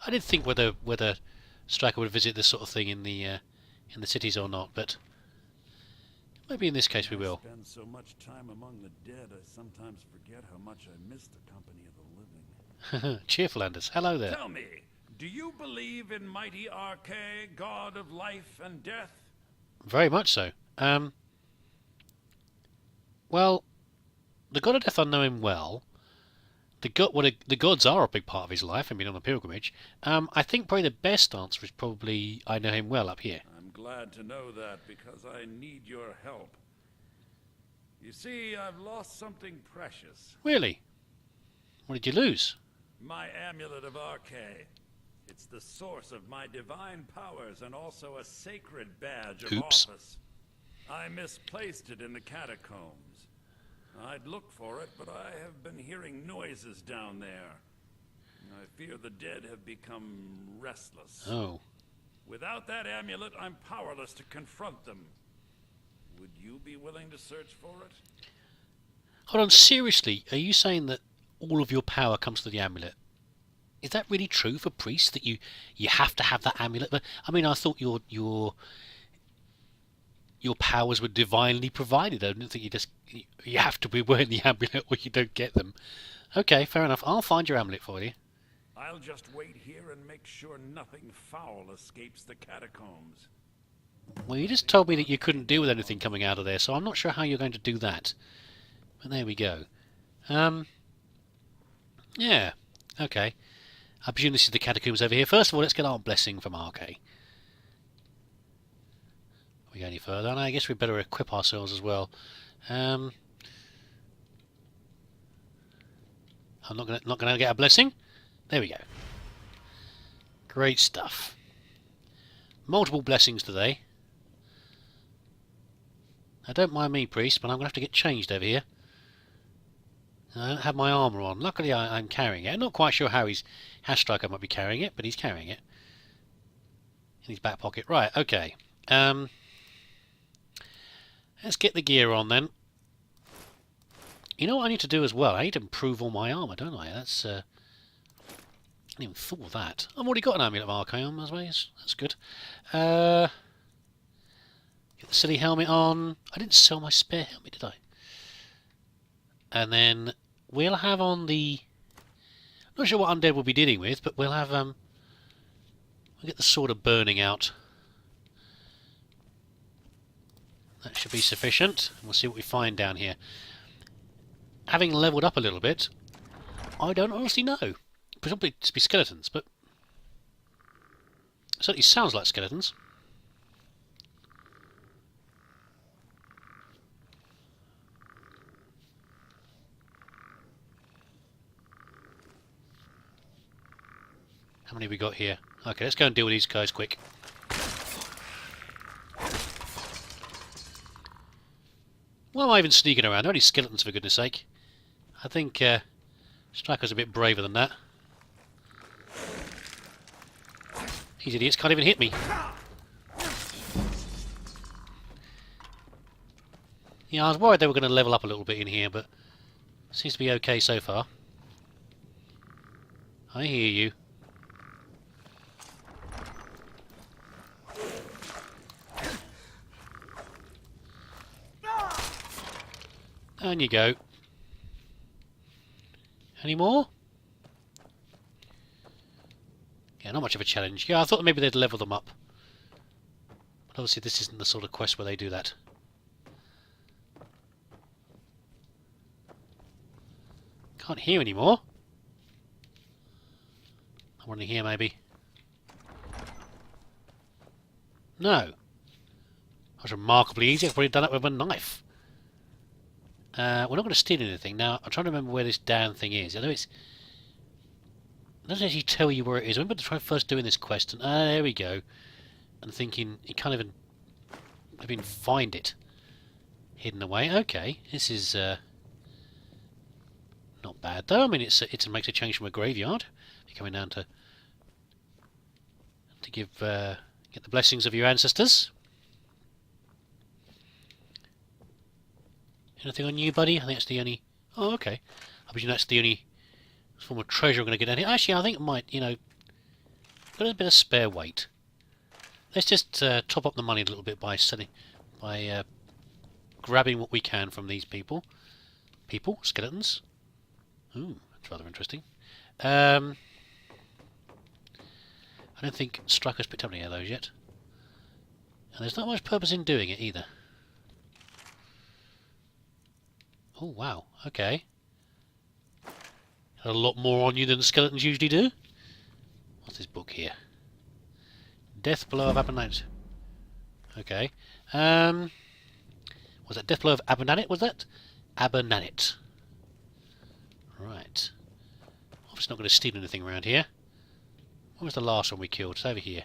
I did think whether Striker would visit this sort of thing in the cities or not, but maybe in this case we will. I spend so much time among the dead, I sometimes forget how much I miss the company of the living. Cheerful Anders, hello there. Tell me, do you believe in mighty Arche, god of life and death? Very much so. Well, the god of death I know him well. The gods are a big part of his life. I mean, on a pilgrimage. I think probably the best answer is probably I know him well up here. I'm glad to know that because I need your help. You see, I've lost something precious. Really? What did you lose? My amulet of Arche. It's the source of my divine powers and also a sacred badge of office. I misplaced it in the catacombs. I'd look for it, but I have been hearing noises down there. I fear the dead have become restless. Oh. Without that amulet, I'm powerless to confront them. Would you be willing to search for it? Hold on, seriously, are you saying that all of your power comes to the amulet? Is that really true for priests, that you have to have that amulet? But I mean, I thought your powers were divinely provided. I didn't think you have to be wearing the amulet or you don't get them. Okay, fair enough. I'll find your amulet for you. I'll just wait here and make sure nothing foul escapes the catacombs. Well, you just told me that you couldn't deal with anything coming out of there, so I'm not sure how you're going to do that. But there we go. Yeah, okay. I presume this is the catacombs over here. First of all, let's get our blessing from Arche. We go any further, and I guess we better equip ourselves as well. I'm not gonna get a blessing. There we go. Great stuff. Multiple blessings today. Now, don't mind me, priest, but I'm gonna have to get changed over here. I don't have my armour on. Luckily, I'm carrying it. I'm not quite sure how Striker might be carrying it, but he's carrying it in his back pocket. Right. Okay. Let's get the gear on then. You know what I need to do as well? I need to improve all my armour, don't I? That's I didn't even thought of that. I've already got an amulet of Arche on, as well. That's good. Get the silly helmet on. I didn't sell my spare helmet, did I? And then we'll have on the... I'm not sure what undead we'll be dealing with, but we'll have... we'll get the sword of burning out. That should be sufficient. We'll see what we find down here. Having levelled up a little bit, I don't honestly know. Presumably to be skeletons, but... it certainly sounds like skeletons. How many have we got here? Okay, let's go and deal with these guys quick. Why am I even sneaking around? They're only skeletons, for goodness sake. I think Striker's a bit braver than that. These idiots can't even hit me. Yeah, I was worried they were going to level up a little bit in here, but seems to be okay so far. I hear you. Down you go. Any more? Yeah, not much of a challenge. Yeah, I thought maybe they'd level them up. But obviously this isn't the sort of quest where they do that. Can't hear anymore. I want to hear maybe. No. That's remarkably easy. I've probably done it with a knife. We're not going to steal anything. Now, I'm trying to remember where this down thing is. I know it doesn't actually tell you where it is. I remember to try first doing this quest, and there we go. And thinking, you can't even find it. Hidden away. Okay, this is not bad though. I mean, it makes a change from a graveyard. You're coming down to get the blessings of your ancestors. Anything on you, buddy? I think that's the only... Oh, okay. I presume that's the only form of treasure I'm going to get down here. Actually, I think it might, you know... got a bit of spare weight. Let's just top up the money a little bit by grabbing what we can from these people. Skeletons. Ooh, that's rather interesting. I don't think Striker's picked up any of those yet. And there's not much purpose in doing it either. Oh wow, okay. A lot more on you than skeletons usually do. What's this book here? Death Blow of Abernant. Okay. Was that Death Blow of Abernant, was that? Abernant. Right. Obviously not going to steal anything around here. What was the last one we killed? It's over here.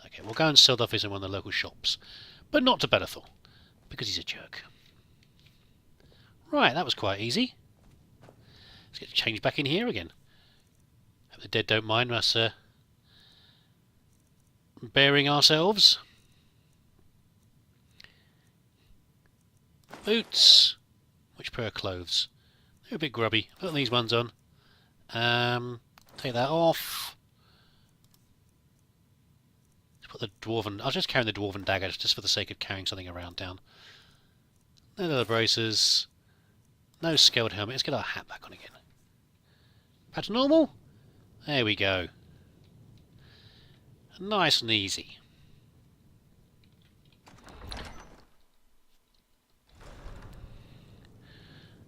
Okay, we'll go and sell off this in one of the local shops. But not to Belethor, because he's a jerk. Right, that was quite easy. Let's get changed back in here again. Hope the dead don't mind us bearing ourselves. Boots. Which pair of clothes? They're a bit grubby. Put these ones on. Take that off. Put the dwarven. I was just carrying the dwarven dagger just for the sake of carrying something around town. No leather braces. No scaled helmet. Let's get our hat back on again. Back to normal. There we go. Nice and easy.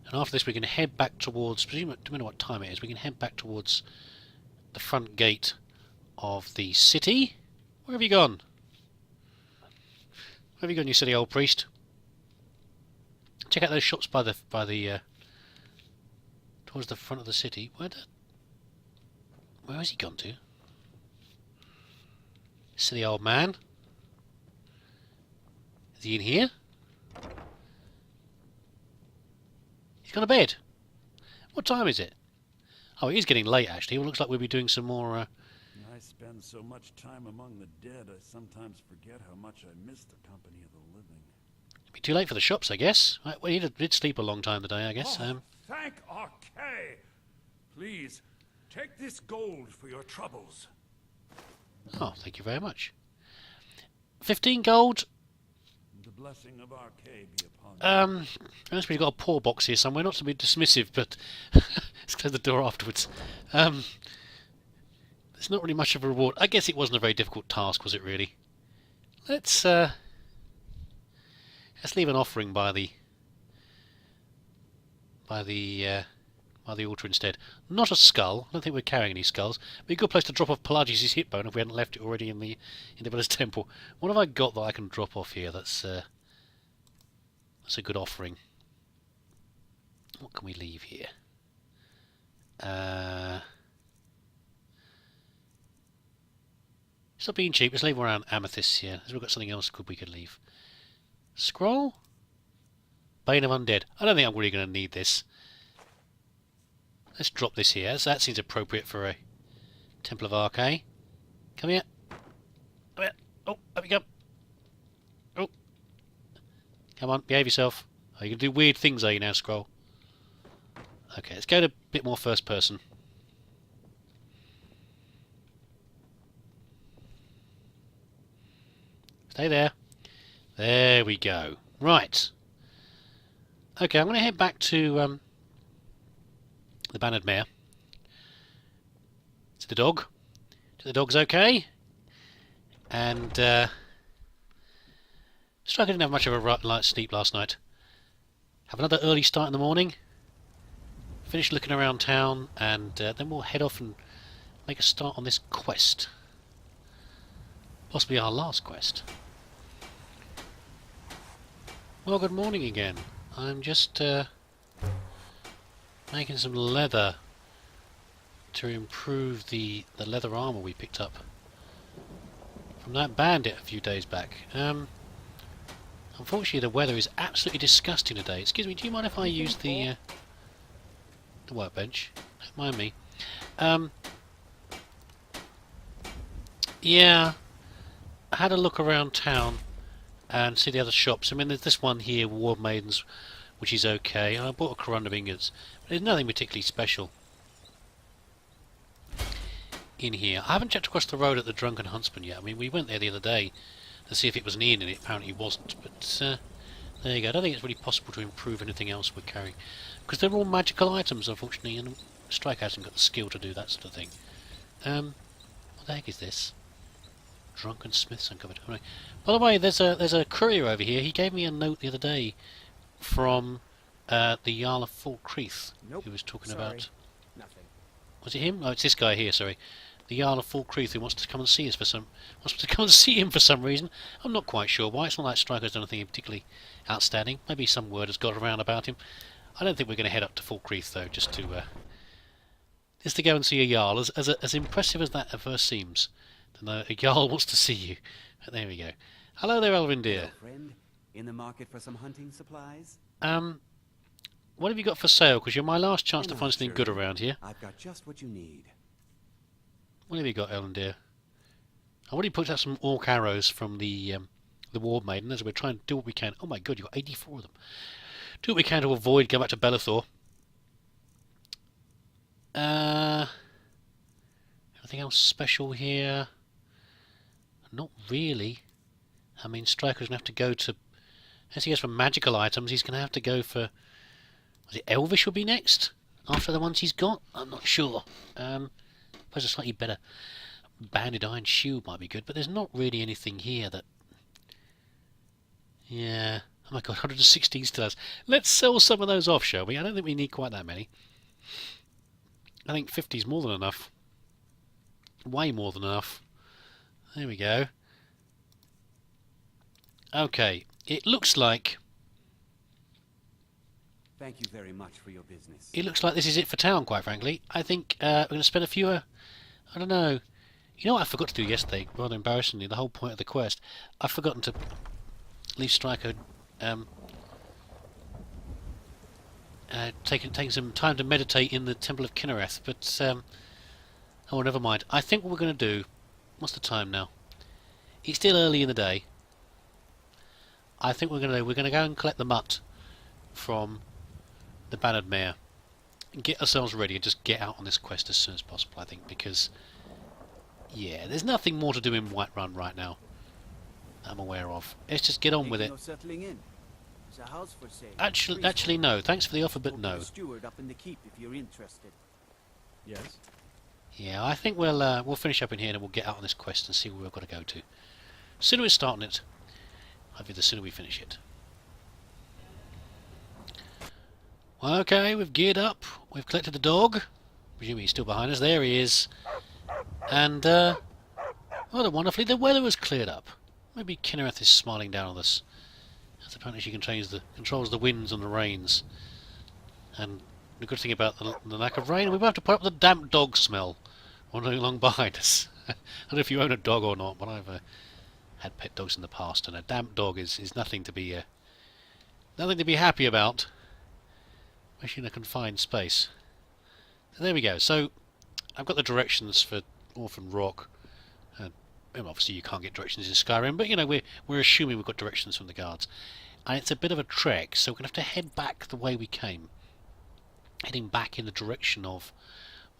And after this we can head back towards, depending on what time it is, we can head back towards the front gate of the city. Where have you gone? Where have you gone, you silly old priest? Check out those shops by the towards the front of the city. Where has he gone to? Silly old man. Is he in here? He's gone to bed. What time is it? Oh, it is getting late actually. It looks like we'll be doing some more... I spend so much time among the dead, I sometimes forget how much I miss the company of the living. It'll be too late for the shops, I guess. Right, well, he did sleep a long time today, I guess. Oh, thank Arkay! Please, take this gold for your troubles. Oh, thank you very much. 15 gold. The blessing of Arkay be upon you. Unless we've got a poor box here somewhere, not to be dismissive, but let's close the door afterwards. There's not really much of a reward. I guess it wasn't a very difficult task, was it really? Let's leave an offering by the altar instead. Not a skull. I don't think we're carrying any skulls. But a good place to drop off Pelagius' hip bone if we hadn't left it already in the Villas Temple. What have I got that I can drop off here? That's a good offering. What can we leave here? Stop being cheap. Let's leave around amethysts here. We've got something else good we could leave. Scroll? Bane of Undead. I don't think I'm really going to need this. Let's drop this here. That seems appropriate for a Temple of Arkay. Come here. Come here. Oh, up you come. Oh. Come on, behave yourself. Oh, you can do weird things, are you now, Scroll? Okay, let's go to a bit more first person. Stay there. There we go. Right. Okay, I'm going to head back to the Bannered Mare. To the dog. The dog's okay. And Striker didn't have much of a light sleep last night. Have another early start in the morning. Finish looking around town, and then we'll head off and make a start on this quest. Possibly our last quest. Well, good morning again. I'm just making some leather to improve the leather armour we picked up from that bandit a few days back. Unfortunately, the weather is absolutely disgusting today. Excuse me, do you mind if I use the workbench? Don't mind me. Yeah, I had a look around town and see the other shops. I mean, there's this one here, War Maidens, which is okay. I bought a corundum ingots, but there's nothing particularly special. in here. I haven't checked across the road at the Drunken Huntsman yet. I mean, we went there the other day to see if it was an inn, and it apparently wasn't. But there you go. I don't think it's really possible to improve anything else we're carrying, because they're all magical items, unfortunately, and Strike hasn't got the skill to do that sort of thing. What the heck is this? Drunken Smiths uncovered. Right. By the way, there's a courier over here. He gave me a note the other day from the Jarl of Falkreath, who was talking about. Nothing. Was it him? Oh, it's this guy here. Sorry, the Jarl of Falkreath, who wants to come and see us wants to come and see him for some reason. I'm not quite sure why. It's not like Striker's done anything particularly outstanding. Maybe some word has got around about him. I don't think we're going to head up to Falkreath though, just to go and see a Jarl. As impressive as that at first seems, to know a Jarl wants to see you. But there we go. Hello there, Elvin dear. Hello, friend. In the market for some hunting supplies? What have you got for sale? Because you're my last chance I'm to not find something sure. good around here. I've got just what you need. What have you got, Ellen dear? I already put out some orc arrows from the Ward Maiden, as we're trying to do what we can. Oh my god, you've got 84 of them. Do what we can to avoid going back to Bellathor. Anything else special here? Not really. I mean, Striker's going to have to go to... As he goes for magical items, he's going to have to go for... Was it Elvish would be next? After the ones he's got? I'm not sure. I suppose a slightly better banded iron shield might be good, but there's not really anything here that... Yeah... Oh my god, 116 stars. Let's sell some of those off, shall we? I don't think we need quite that many. I think 50 is more than enough. Way more than enough. There we go. Okay, it looks like... Thank you very much for your business. It looks like this is it for town, quite frankly. I think we're going to spend a few... I don't know. You know what I forgot to do yesterday, rather embarrassingly, the whole point of the quest. I've forgotten to leave Striker... taking some time to meditate in the Temple of Kinnereth, but oh, never mind. I think what we're going to do... What's the time now? It's still early in the day. I think we're going to go and collect the mutt from the Bannered Mare and get ourselves ready and just get out on this quest as soon as possible, I think, because yeah, there's nothing more to do in Whiterun right now that I'm aware of. Let's just get on with it. Settling in. There's a house for sale. Actually, no. Thanks for the offer, but no. Steward up in the keep if you're interested. Yes? Yeah, I think we'll finish up in here and we'll get out on this quest and see where we've got to go to. Sooner we're starting it, maybe the sooner we finish it. Well, okay, we've geared up. We've collected the dog. Presumably he's still behind us. There he is. And, rather wonderfully, the weather has cleared up. Maybe Kinnereth is smiling down on us. As apparently she controls the winds and the rains. And the good thing about the lack of rain, we won't have to put up with the damp dog smell wandering along behind us. I don't know if you own a dog or not, but I've had pet dogs in the past, and a damp dog is nothing to be happy about, especially in a confined space. So there we go. So I've got the directions for Orphan Rock. Obviously you can't get directions in Skyrim, but you know we're assuming we've got directions from the guards, and it's a bit of a trek, so we're gonna have to head back the way we came, heading back in the direction of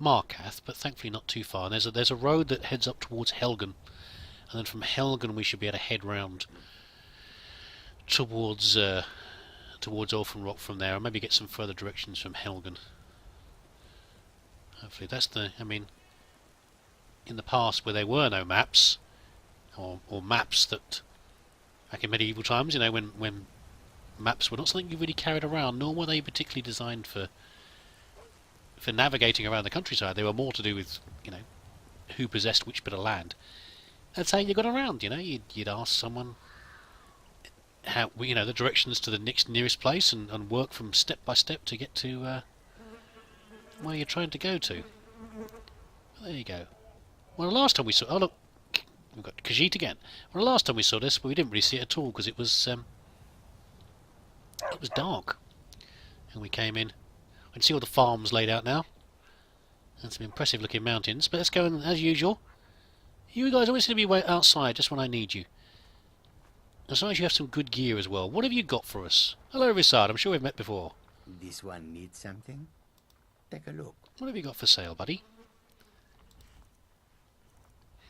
Markath, but thankfully not too far. And there's a road that heads up towards Helgen, and then from Helgen we should be able to head round towards Orphan Rock from there, and maybe get some further directions from Helgen. Hopefully that's I mean, in the past where there were no maps, or maps that, back in medieval times, you know, when maps were not something you really carried around, nor were they particularly designed for navigating around the countryside. They were more to do with, you know, who possessed which bit of land. That's how you got around, you know. You'd ask someone how, you know, the directions to the nearest place, and work from step by step to get to where you're trying to go to. There you go. Well, the last time we saw... Oh, look. We've got Khajiit again. Well, the last time we saw this, but we didn't really see it at all, because it was dark. And we came in. I can see all the farms laid out now. And some impressive looking mountains. But let's go in, as usual. You guys always seem to be outside, just when I need you. As long as you have some good gear as well. What have you got for us? Hello, Rissard. I'm sure we've met before. This one needs something? Take a look. What have you got for sale, buddy?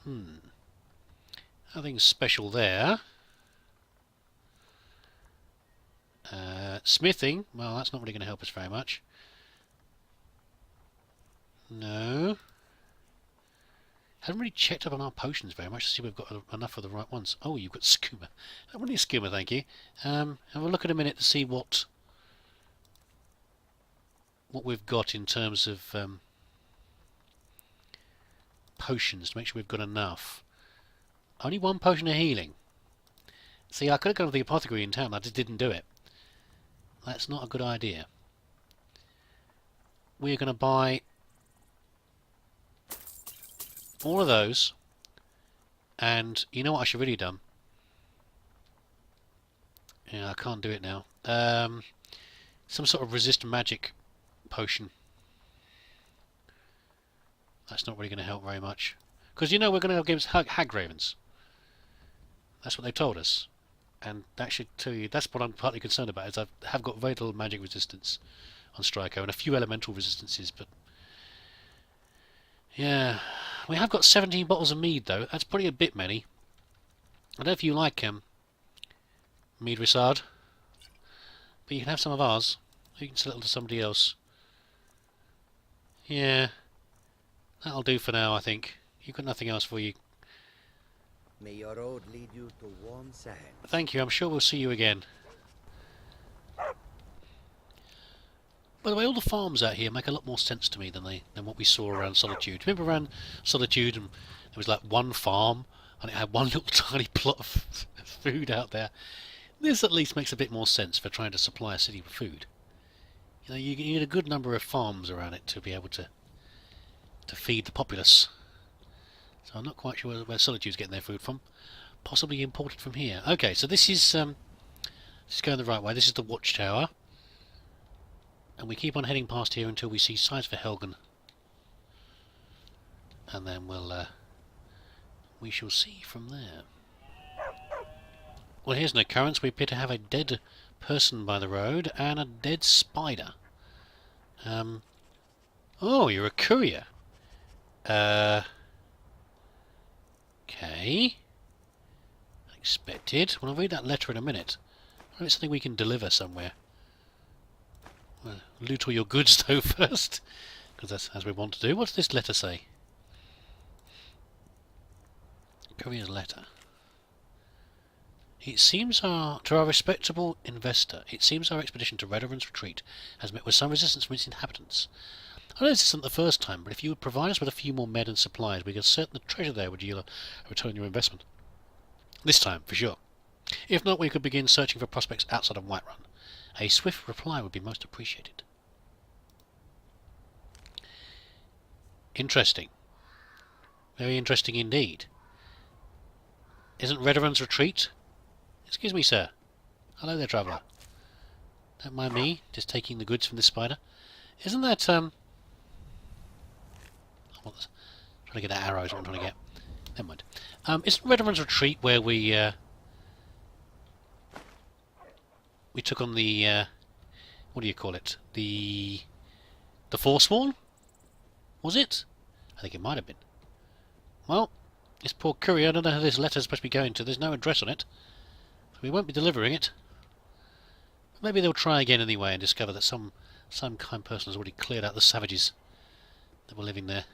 Nothing special there. Smithing, well, that's not really going to help us very much. No. Haven't really checked up on our potions very much to see if we've got enough of the right ones. Oh, you've got skooma. I don't want any skooma, thank you. Have a look in a minute to see what we've got in terms of potions, to make sure we've got enough. Only one potion of healing. See, I could have gone to the apothecary in town, I just didn't do it. That's not a good idea. We're going to buy all of those, and you know what I should really have done? Yeah, I can't do it now. Some sort of resist magic potion. That's not really going to help very much. Because you know we're going to go against hag ravens. That's what they told us. And that should tell you, that's what I'm partly concerned about, is I have got very little magic resistance on Striker and a few elemental resistances, but yeah, we have got 17 bottles of mead though. That's probably a bit many. I don't know if you like mead Rissard, but you can have some of ours. You can sell it to somebody else. Yeah, that'll do for now, I think. You've got nothing else for you. May your road lead you to warm sands. Thank you, I'm sure we'll see you again. By the way, all the farms out here make a lot more sense to me than what we saw around Solitude. Remember around Solitude and there was like one farm and it had one little tiny plot of food out there. This at least makes a bit more sense for trying to supply a city with food. You know, you need a good number of farms around it to be able to feed the populace. So I'm not quite sure where Solitude's getting their food from. Possibly imported from here. Okay, so this is going the right way. This is the watchtower. And we keep on heading past here until we see signs for Helgen. And then we shall see from there. Well, here's an occurrence. We appear to have a dead person by the road and a dead spider. Oh, you're a courier. Okay. Expected. Well, I'll read that letter in a minute. Maybe it's something we can deliver somewhere. Well, loot all your goods though first, because that's as we want to do. What's this letter say? Courier's letter. It seems to our respectable investor, it seems our expedition to Redorun's retreat has met with some resistance from its inhabitants. I know this isn't the first time, but if you would provide us with a few more men and supplies, we can certain the treasure there would yield a return on your investment. This time, for sure. If not, we could begin searching for prospects outside of Whiterun. A swift reply would be most appreciated. Interesting. Very interesting indeed. Isn't Redorun's retreat? Excuse me, sir. Hello there, traveller. Don't mind me, just taking the goods from this spider. Isn't that, trying to get that arrow is what I'm trying to get. Never mind. Isn't Redorun's retreat where we took on the, what do you call it? The Forsworn? Was it? I think it might have been. Well, this poor courier, I don't know who this letter's supposed to be going to. There's no address on it. So we won't be delivering it. Maybe they'll try again anyway and discover that some kind person has already cleared out the savages that were living there.